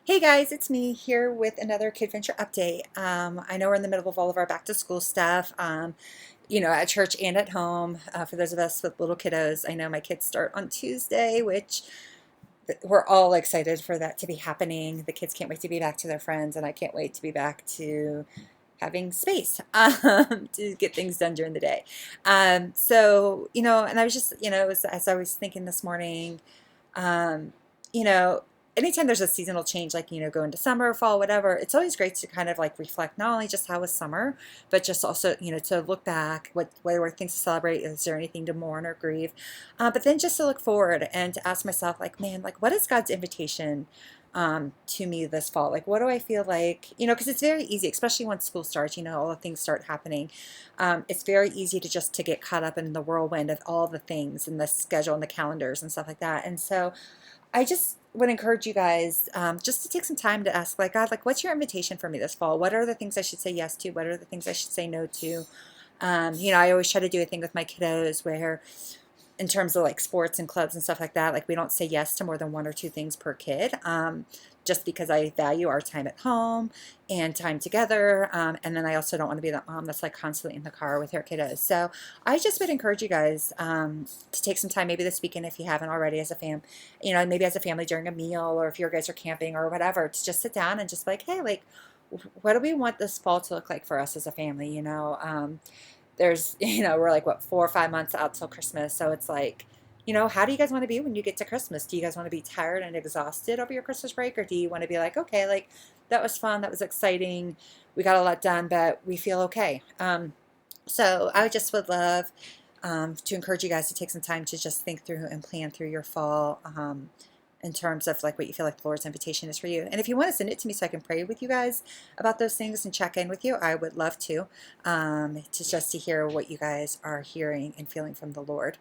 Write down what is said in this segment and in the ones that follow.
Hey guys, it's me here with another Kid Venture update. I know we're in the middle of all of our back to school stuff, at church and at home. For those of us with little kiddos, I know my kids start on Tuesday, which we're all excited for that to be happening. The kids can't wait to be back to their friends, and I can't wait to be back to having space to get things done during the day. And I was just, as I was thinking this morning, um, you know, anytime there's a seasonal change, like, go into summer, fall, whatever, it's always great to kind of like reflect not only just how was summer, but just also, to look back, what were things to celebrate? Is there anything to mourn or grieve? But then just to look forward and to ask myself, like, man, like, what is God's invitation? To me this fall, like, what do I feel like, because it's very easy, especially when school starts, all the things start happening. It's very easy to get caught up in the whirlwind of all the things and the schedule and the calendars and stuff like that. And so I just would encourage you guys, just to take some time to ask, like, God, like, what's your invitation for me this fall? What are the things I should say yes to? What are the things I should say no to? I always try to do a thing with my kiddos where, in terms of like sports and clubs and stuff like that, like, we don't say yes to more than one or two things per kid, just because I value our time at home and time together. And then I also don't want to be the mom that's like constantly in the car with her kiddos. So I just would encourage you guys, to take some time, maybe this weekend if you haven't already, as a maybe as a family during a meal, or if you guys are camping or whatever, to just sit down and just like, hey, like, what do we want this fall to look like for us as a family? There's, we're like, what, 4 or 5 months out till Christmas. So it's like, how do you guys want to be when you get to Christmas? Do you guys want to be tired and exhausted over your Christmas break? Or do you want to be like, okay, like, that was fun, that was exciting, we got a lot done, but we feel okay? So I just would love, to encourage you guys to take some time to just think through and plan through your fall, in terms of like what you feel like the Lord's invitation is for you. And if you want to send it to me so I can pray with you guys about those things and check in with you, I would love to hear what you guys are hearing and feeling from the Lord.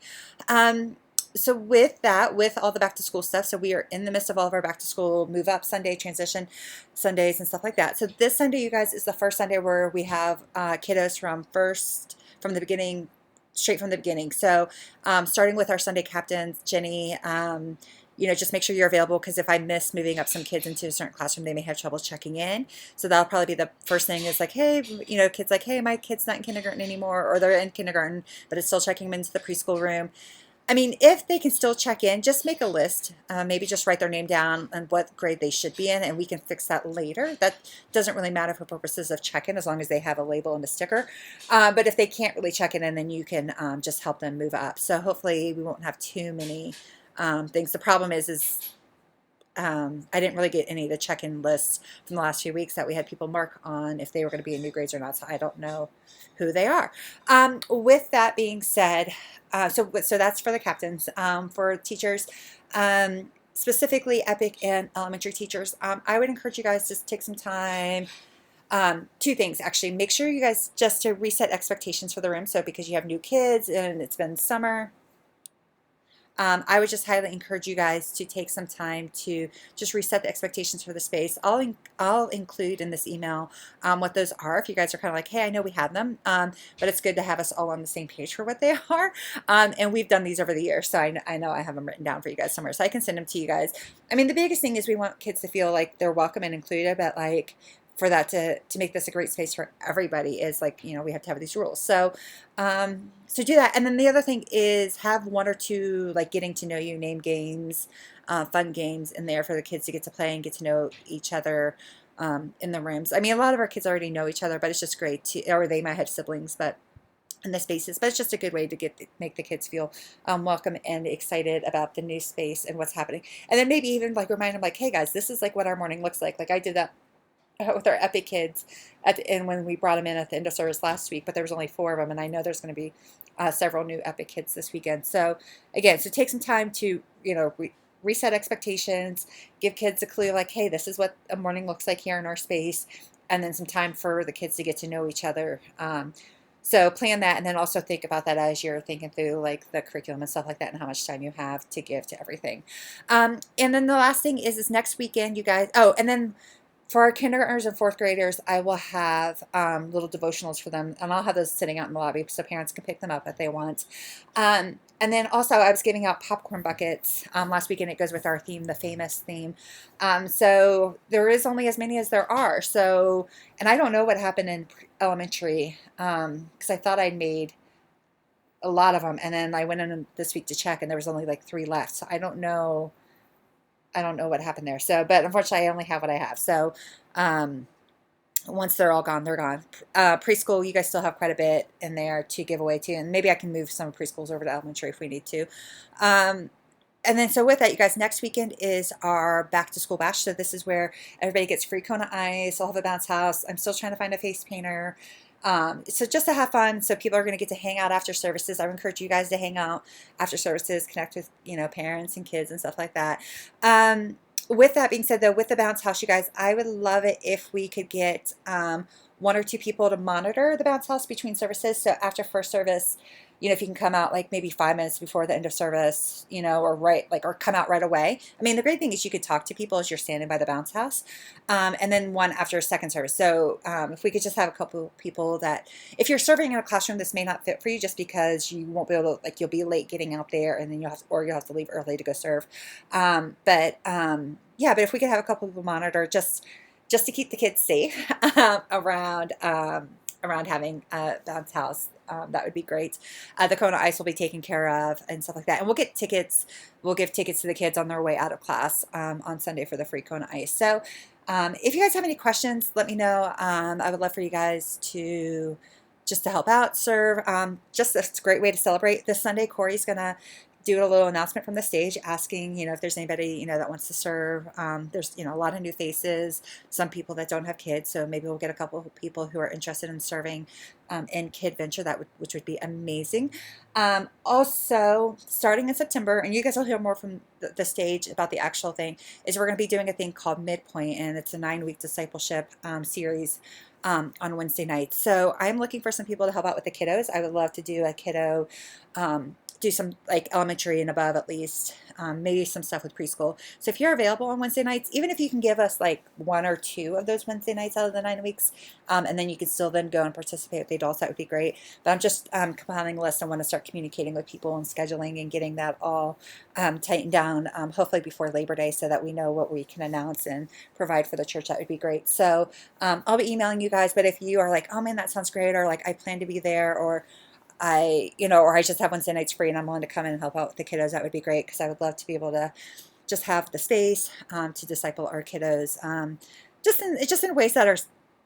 So with that, with all the back to school stuff, so we are in the midst of all of our back to school move up Sunday, transition Sundays, and stuff like that. So this Sunday, you guys, is the first Sunday where we have kiddos from the beginning, straight from the beginning. So starting with our Sunday captains, Jenny. Just make sure you're available, because if I miss moving up some kids into a certain classroom, they may have trouble checking in. So that'll probably be the first thing, is like, hey, kids like, hey, my kid's not in kindergarten anymore, or they're in kindergarten, but it's still checking them into the preschool room. I mean, if they can still check in, just make a list. Maybe just write their name down and what grade they should be in, and we can fix that later. That doesn't really matter for purposes of check-in, as long as they have a label and a sticker. But if they can't really check in, then you can just help them move up. So hopefully we won't have too many things. The problem is I didn't really get any of the check-in lists from the last few weeks that we had people mark on if they were going to be in new grades or not, so I don't know who they are. With that being said, so that's for the captains. For teachers, specifically Epic and elementary teachers, I would encourage you guys to take some time. Two things, actually. Make sure you guys just to reset expectations for the room. So because you have new kids and it's been summer, I would just highly encourage you guys to take some time to just reset the expectations for the space. I'll include in this email what those are, if you guys are kind of like, hey, I know we have them, but it's good to have us all on the same page for what they are. And we've done these over the years, so I know I have them written down for you guys somewhere, so I can send them to you guys. I mean, the biggest thing is we want kids to feel like they're welcome and included, but like, for that to make this a great space for everybody, is like, we have to have these rules. So so do that. And then the other thing is have one or two like getting to know you name games, fun games in there for the kids to get to play and get to know each other in the rooms. I mean, a lot of our kids already know each other, but it's just great to, or they might have siblings, but in the spaces, but it's just a good way to make the kids feel welcome and excited about the new space and what's happening. And then maybe even like remind them, like, hey guys, this is like what our morning looks like. Like I did that with our Epic kids and when we brought them in at the end of service last week, but there was only 4 of them, and I know there's going to be several new Epic kids this weekend. So again, so take some time to reset expectations, give kids a clue, like, hey, this is what a morning looks like here in our space, and then some time for the kids to get to know each other. So plan that, and then also think about that as you're thinking through like the curriculum and stuff like that, and how much time you have to give to everything. And then the last thing is next weekend, you guys. Oh, and then for our kindergartners and 4th graders, I will have little devotionals for them, and I'll have those sitting out in the lobby so parents can pick them up if they want. And then also, I was giving out popcorn buckets last weekend. It goes with our theme, the famous theme. So there is only as many as there are. So, and I don't know what happened in elementary because I thought I'd made a lot of them, and then I went in this week to check, and there was only like 3 left. So I don't know. I don't know what happened there. So, but unfortunately, I only have what I have. So, um, once they're all gone, they're gone. Preschool, you guys still have quite a bit in there to give away too, and maybe I can move some preschools over to elementary if we need to. Um, and then so with that, you guys, next weekend is our back to school bash. So this is where everybody gets free cone of ice. I'll have a bounce house. I'm still trying to find a face painter. So just to have fun, so people are going to get to hang out after services. I would encourage you guys to hang out after services, connect with, parents and kids and stuff like that. With that being said, though, with the bounce house, you guys, I would love it if we could get 1 or 2 people to monitor the bounce house between services. So after first service, if you can come out like maybe 5 minutes before the end of service, or come out right away. I mean, the great thing is you could talk to people as you're standing by the bounce house, and then one after a second service. So if we could just have a couple people that, if you're serving in a classroom, this may not fit for you just because you won't be able to, you'll be late getting out there, and then you'll have to leave early to go serve. Yeah, but if we could have a couple people monitor just to keep the kids safe around having a bounce house. That would be great. The Kona Ice will be taken care of and stuff like that. And we'll get tickets. We'll give tickets to the kids on their way out of class on Sunday for the free Kona Ice. So if you guys have any questions, let me know. I would love for you guys just to help out, serve. Just it's a great way to celebrate. This Sunday, Corey's going to do a little announcement from the stage asking, if there's anybody, that wants to serve. There's, a lot of new faces, some people that don't have kids, so maybe we'll get a couple of people who are interested in serving in Kid Venture, which would be amazing. Also, starting in September, and you guys will hear more from the stage about the actual thing, is we're going to be doing a thing called Midpoint, and it's a 9-week discipleship series on Wednesday nights. So I'm looking for some people to help out with the kiddos. I would love to do a kiddo do some like elementary and above at least, maybe some stuff with preschool. So if you're available on Wednesday nights, even if you can give us like 1 or 2 of those Wednesday nights out of the 9 weeks, and then you can still then go and participate with the adults, that would be great. But I'm just compiling a list. I want to start communicating with people and scheduling and getting that all tightened down, hopefully before Labor Day, so that we know what we can announce and provide for the church. That would be great. So I'll be emailing you guys, but if you are like, oh man, that sounds great, or like I plan to be there, or or I just have Wednesday nights free and I'm willing to come in and help out with the kiddos, that would be great, because I would love to be able to just have the space to disciple our kiddos, just in ways that are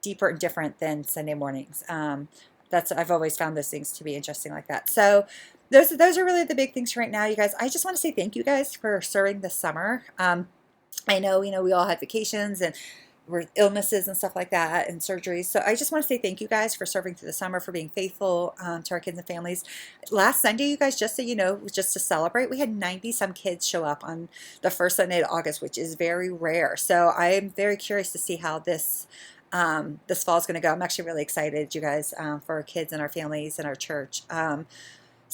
deeper and different than Sunday mornings. I've always found those things to be interesting like that. So those are really the big things right now, you guys. I just want to say thank you guys for serving this summer. I know, we all had vacations and were illnesses and stuff like that and surgeries. So I just want to say thank you guys for serving through the summer, for being faithful to our kids and families. Last Sunday, you guys, just so you know, just to celebrate, we had 90 some kids show up on the first Sunday of August, which is very rare. So I am very curious to see how this fall is going to go. I'm actually really excited, you guys, for our kids and our families and our church.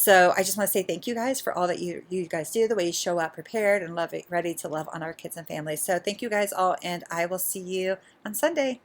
So I just want to say thank you guys for all that you guys do, the way you show up prepared and ready to love on our kids and families. So thank you guys all, and I will see you on Sunday.